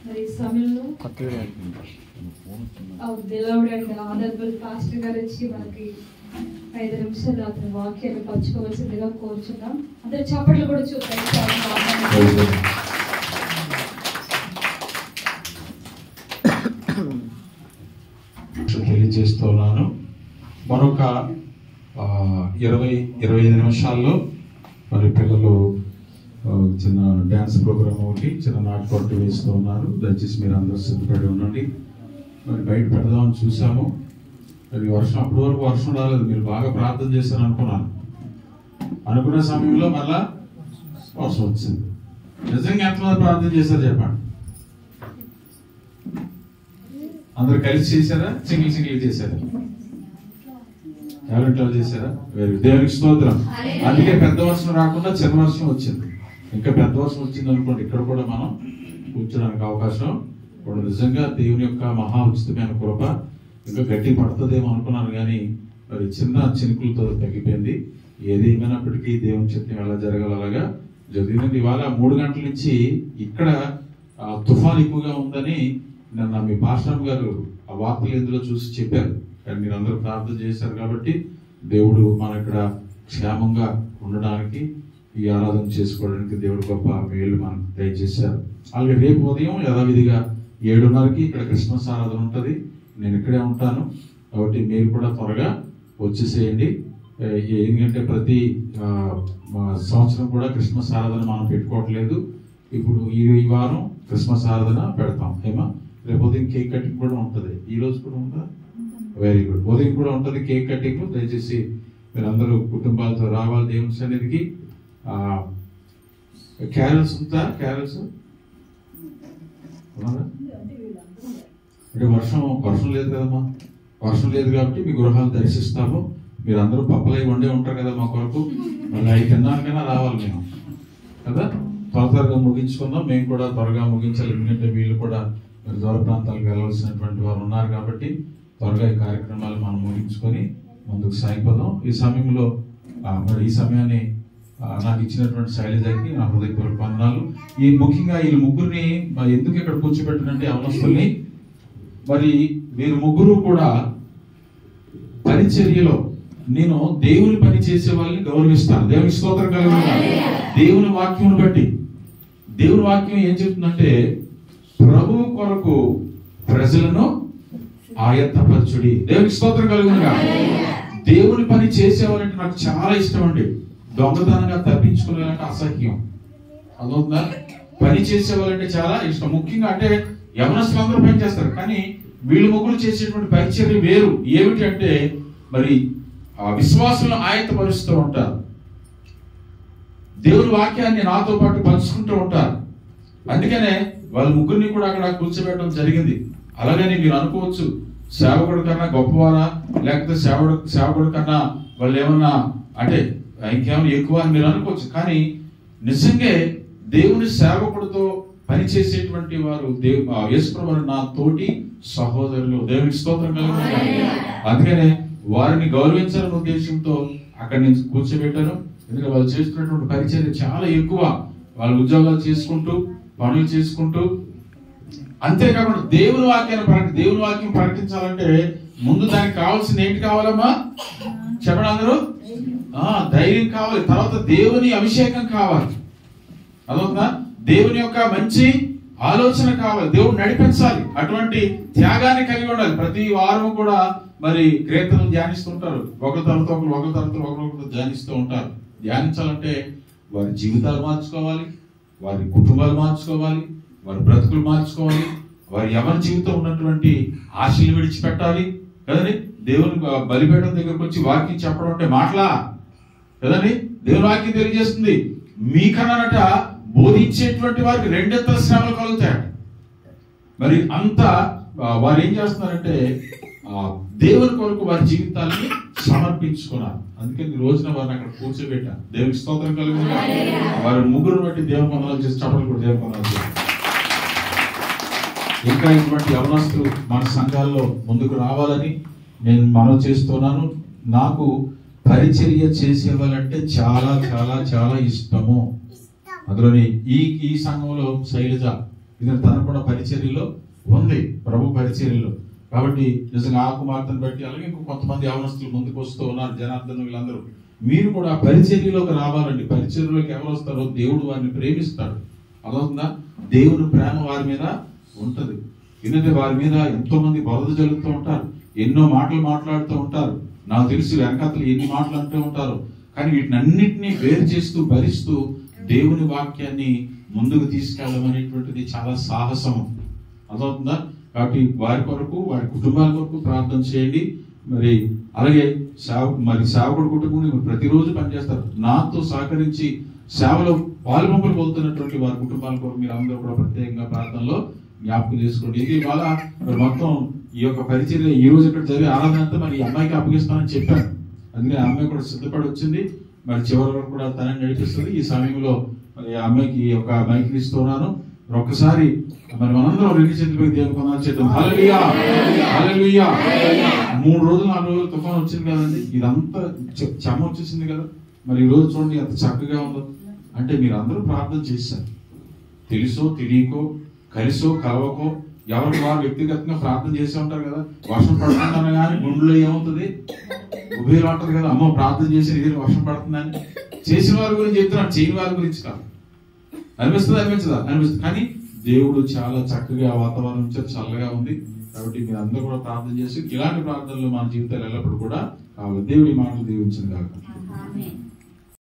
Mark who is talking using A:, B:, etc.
A: మరి సమయంలో beloved and honorable pastor గారు వచ్చి మనకి 5 నిమిషాలు అతని వాక్యాన్ని పంచుకోవాల్సిందిగా కోరుచున్నాం. అందరూ చప్పట్లు కూడా చూద్దాం.
B: తెలియజేస్తున్నాను. మరొక 20-25 నిమిషాల్లో మరి పిల్లలు చిన్న డ్యాన్స్ ప్రోగ్రామ్ ఒకటి చిన్న నాటుకోట వేస్తూ ఉన్నారు. దయచేసి మీరు అందరూ సిద్ధపడి ఉండండి. మరి బయట పెడదామని చూసాము. మరి వర్షం అప్పటి వరకు వర్షం రాలేదు. మీరు బాగా ప్రార్థన చేశారు అనుకునే సమయంలో మళ్ళా వర్షం వచ్చింది. నిజంగా ఎంతమంది ప్రార్థన చేశారు చెప్పండి. అందరు కలిసి చేశారా, సింగిల్ చేశారా? ఎవరింట్లో చేశారా? దేవునికి స్తోత్రం. అందుకే పెద్ద వర్షం రాకుండా చిన్న వర్షం వచ్చింది. ఇంకా పెద్ద వర్షం వచ్చింది అనుకోండి, ఇక్కడ కూడా మనం కూర్చోడానికి అవకాశం ఇప్పుడు నిజంగా దేవుని యొక్క మహా ఉచితమైన కృప ఇంకా గట్టి పడుతుందేమో అనుకున్నాను, కానీ మరి చిన్న చినుకులతో తగ్గిపోయింది. ఏది ఏమైనప్పటికీ దేవుని చిత్తం ఎలా జరగాలి అలాగా జరిగింది. ఇవాళ 3 గంటల నుంచి ఇక్కడ తుఫాన్ ఎక్కువగా ఉందని నిన్న మీ పాస్టర్ గారు ఆ వార్తలు ఇందులో చూసి చెప్పారు. కానీ మీరు అందరూ ప్రార్థన చేశారు కాబట్టి దేవుడు మన ఇక్కడ క్షేమంగా ఉండడానికి ఈ ఆరాధన చేసుకోవడానికి దేవుడు గొప్ప మేలు మనకు దయచేశారు. అలాగే రేపు ఉదయం యథావిధిగా 7:30కి ఇక్కడ క్రిస్మస్ ఆరాధన ఉంటుంది. నేను ఇక్కడే ఉంటాను కాబట్టి మీరు కూడా త్వరగా వచ్చేసేయండి. ఎందుకంటే ప్రతి సంవత్సరం కూడా క్రిస్మస్ ఆరాధన మనం పెట్టుకోవట్లేదు. ఇప్పుడు ఈ వారం క్రిస్మస్ ఆరాధన పెడతాం. ఏమా రేపు ఉదయం కేక్ కటింగ్ కూడా ఉంటుంది. ఈ రోజు కూడా ఉందా? Very good. ఉదయం కూడా ఉంటుంది కేక్ కటింగ్. దయచేసి మీరందరూ కుటుంబాలతో రావాలి దేవుని సన్నిధికి. క్యారల్స్ ఉందా? క్యారల్స్ అంటే వర్షం లేదు కదమ్మా. వర్షం లేదు కాబట్టి మీ గృహాలు దర్శిస్తాము. మీరు అందరూ పప్పలై వండే ఉంటారు కదా మా కొరకు. మళ్ళీ 5 తిన్నాకైనా రావాలి మేము కదా. త్వరగా ముగించుకుందాం. మేము కూడా త్వరగా ముగించాలి. ఎందుకంటే వీళ్ళు కూడా మీరు దూర ప్రాంతాలకు వెళ్ళవలసినటువంటి వారు ఉన్నారు కాబట్టి త్వరగా ఈ కార్యక్రమాలు మనం ముగించుకొని ముందుకు సాగిపోదాం. ఈ సమయంలో మరి ఈ సమయాన్ని నాకు ఇచ్చినటువంటి శైలజకి నా హృదయపూర్వక వందనాలు. ఈ ముఖ్యంగా వీళ్ళు ముగ్గురిని ఎందుకు ఇక్కడ కూర్చోబెట్టినంటే అవనస్తుల్ని మరి వీరు ముగ్గురు కూడా పరిచర్యలో నేను దేవుని పని చేసే వాళ్ళని గౌరవిస్తాను. దేవుని స్తోత్రం కలుగుతుంది. దేవుని వాక్యం బట్టి దేవుని వాక్యం ఏం చెప్తుందంటే ప్రభువు కొరకు ప్రజలను ఆయత్తపరచుడి. దేవునికి స్తోత్రం కలుగునుగా. దేవుని పని చేసేవాళ్ళంటే నాకు చాలా ఇష్టం అండి. దొంగతనంగా తప్పించుకునేలాంటి అసహ్యం. అదొందా? పని చేసేవాళ్ళంటే చాలా ఇష్టం. ముఖ్యంగా అంటే యవనస్తులు అందరూ పని చేస్తారు, కానీ వీళ్ళు ముగ్గురు చేసేటువంటి పరిచర్య వేరు. ఏమిటి అంటే మరి విశ్వాసులను ఆయత్తపరుస్తూ ఉంటారు. దేవుని వాక్యాన్ని నాతో పాటు పంచుకుంటూ ఉంటారు. అందుకనే వాళ్ళ ముగ్గురిని కూడా అక్కడ కూర్చోబెట్టడం జరిగింది. అలాగని మీరు అనుకోవచ్చు సేవకుడి కన్నా గొప్పవారా, లేకపోతే సేవకుడి కన్నా వాళ్ళు ఏమన్నా అంటే ఇంకేమైనా ఎక్కువ అని మీరు అనుకోవచ్చు. కానీ నిజంగా దేవుని సేవకుడితో పనిచేసేటువంటి వారు యేసుప్రభువు నా తోటి సహోదరులు. దేవునికి స్తోత్రం కలుగుతుంది. అందుకనే వారిని గౌరవించాలనే ఉద్దేశంతో అక్కడి నుంచి కూర్చోబెట్టాను. ఎందుకంటే వాళ్ళు చేస్తున్నటువంటి పరిచర్య చాలా ఎక్కువ. వాళ్ళు ఉద్యోగాలు చేసుకుంటూ పనులు చేసుకుంటూ, అంతేకాకుండా దేవుని వాక్యం ప్రకటించాలంటే ముందు దానికి కావాల్సిన ఏంటి కావాలమ్మా చెప్పండి అందరూ? ధైర్యం కావాలి. తర్వాత దేవుని అభిషేకం కావాలి. అదొక దేవుని యొక్క మంచి ఆలోచన కావాలి. దేవుడు నడిపించాలి. అటువంటి త్యాగాన్ని కలిగి ఉండాలి. ప్రతి వారం కూడా మరి కీర్తనలు ధ్యానిస్తుంటారు. ఒకరి తర్వాత ఒకరు ధ్యానిస్తూ ఉంటారు. ధ్యానించాలంటే వారి జీవితాలు మార్చుకోవాలి, వారి కుటుంబాలు మార్చుకోవాలి, వారి బ్రతుకులు మార్చుకోవాలి, వారి ఎవరి జీవితం ఉన్నటువంటి ఆశలు విడిచిపెట్టాలి కదండి. దేవుని బలిపీఠం దగ్గరకు వచ్చి వాక్యం చెప్పడం అంటే మాటలా కదండి. దేవుని వాక్యం తెలియజేస్తుంది మీకన్నానట బోధించేటువంటి వారికి 2 శ్రమలు కలుగుతాయట. మరి అంతా వారు ఏం చేస్తున్నారంటే దేవుని కొరకు వారి జీవితాన్ని సమర్పించుకున్నారు. అందుకని ఈ రోజున వారిని అక్కడ కూర్చోబెట్టారు. దేవునికి స్తోత్రం కలుగుతుంది. వారి ముగ్గురు బట్టి దేవుని వందనాలు చేసి చప్పట్లు కూడా దేవుని వందనాలు చేస్తారు. ఇంకా ఇటువంటి యవనస్తులు మన సంఘాల్లో ముందుకు రావాలని నేను మనవి చేస్తున్నాను. నాకు పరిచర్య చేసేవాళ్ళంటే చాలా చాలా చాలా ఇష్టము. అందులోని ఈ సంఘంలో శైలజ ఇది తను కూడా పరిచర్యలో ఉంది, ప్రభు పరిచర్యలో. కాబట్టి నిజంగా ఆ కుమార్తెను బట్టి అలాగే ఇంకో కొంతమంది యవనస్తులు ముందుకు వస్తూ ఉన్నారు, జనార్దన్ వీళ్ళందరూ. మీరు కూడా పరిచర్యలోకి రావాలండి. పరిచర్యలోకి ఎవరు వస్తారో దేవుడు వారిని ప్రేమిస్తాడు. అదవుతుందా? దేవుని ప్రేమ వారి మీద ఉంటది. ఎందుకంటే వారి మీద ఎంతో మంది బురద జల్లుతూ ఉంటారు, ఎన్నో మాటలు మాట్లాడుతూ ఉంటారు. నాకు తెలుసు వెనకతలు ఎన్ని మాటలు అంటూ ఉంటారు. కానీ వీటిని అన్నింటినీ వేరు చేస్తూ భరిస్తూ దేవుని వాక్యాన్ని ముందుకు తీసుకెళ్ళమనేటువంటిది చాలా సాహసం. అదవుతుందా? కాబట్టి వారి కొరకు, వారి కుటుంబాల కొరకు ప్రార్థన చేయండి. మరి అలాగే సేవకుడు కుటుంబం ప్రతిరోజు పనిచేస్తారు. నాతో సహకరించి సేవలో పాలుపంపులు పొందుతున్నటువంటి వారి కుటుంబాల కొరకు మీరు అందరూ కూడా ప్రత్యేకంగా ప్రార్థనలో జ్ఞాపకం చేసుకోండి. ఇది ఇవాళ మరి మొత్తం ఈ యొక్క పరిచర్య ఈ రోజు ఇక్కడ జరిగే ఆరాధన అంతా మరి ఈ అమ్మాయికి అప్పగిస్తానని చెప్పాను. అందుకే ఆ అమ్మాయి కూడా సిద్ధపడి వచ్చింది. మరి చివరి వరకు కూడా తనని నడిపిస్తుంది. ఈ సమయంలో మరి ఆ అమ్మాయికి ఒక మైక్ ఇస్తున్నాను. ఒక్కసారి మరి మనందరం రెండు చేతులపై దేవుని కొనాలి చేద్దాం. హల్లెలూయా, హల్లెలూయా. 3 రోజులు 4 రోజులు తుఫాన్ వచ్చింది కదండి, ఇదంతా చెమ్మ వచ్చేసింది కదా. మరి ఈ రోజు చూడండి ఎంత చక్కగా ఉందో. అంటే మీరు అందరూ ప్రార్థన చేశారు, తెలుసో తెలియకో, కలిసో కలవకో, ఎవరికి వారు వ్యక్తిగతంగా ప్రార్థన చేసే ఉంటారు కదా. వర్షం పడుతుందన్న కానీ గుండెలో ఏమవుతుంది, ఉభయలు అంటారు కదా, అమ్మో ప్రార్థన చేసి ఇది వర్షం పడుతుందని. చేసిన వారి గురించి చెప్తున్నాను, చేయని వారి గురించి కాదు. అనిపిస్తుందా? అనిపిస్తుంది. కానీ దేవుడు చాలా చక్కగా వాతావరణం చల్లగా ఉంది. కాబట్టి మీరు అందరూ కూడా ప్రార్థన చేసి ఇలాంటి ప్రార్థనలు మన జీవితాలు ఎల్లప్పుడూ కూడా కావాలి. దేవుడి మాటలు దీవించింది కాక.